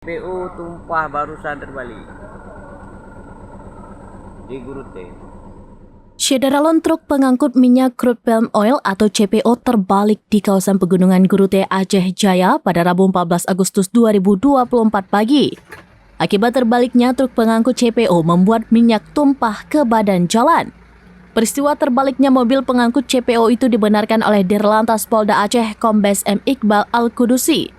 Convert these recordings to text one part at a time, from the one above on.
PU tumpah barusan terbalik di Gurute. Sederalon truk pengangkut minyak crude palm oil atau CPO terbalik di kawasan pegunungan Gurute, Aceh Jaya pada Rabu 14 Agustus 2024 pagi. Akibat terbaliknya truk pengangkut CPO membuat minyak tumpah ke badan jalan. Peristiwa terbaliknya mobil pengangkut CPO itu dibenarkan oleh Dirlantas Polda Aceh Kombes M. Iqbal Al-Kudusi.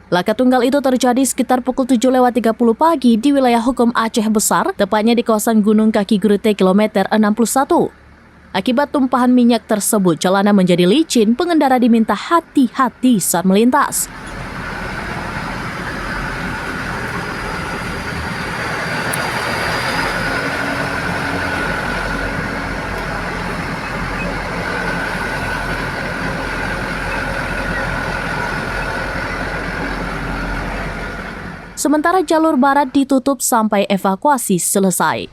Laka tunggal itu terjadi sekitar pukul 7.30 pagi di wilayah hukum Aceh Besar, tepatnya di kawasan Gunung Kaki Gurute kilometer 61. Akibat tumpahan minyak tersebut, jalanan menjadi licin, pengendara diminta hati-hati saat melintas. Sementara jalur barat ditutup sampai evakuasi selesai.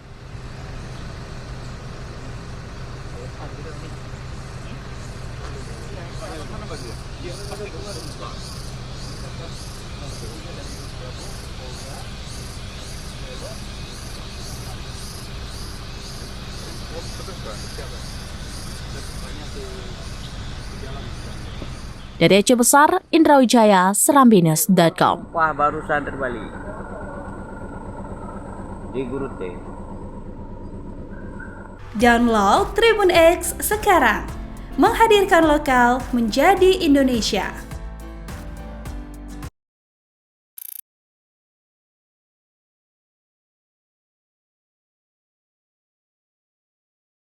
Dari Aceh Besar, Indra Wijaya, Serambines.com. Tumpah barusan terbalik di Gurute. Download Tribun X sekarang, menghadirkan lokal menjadi Indonesia.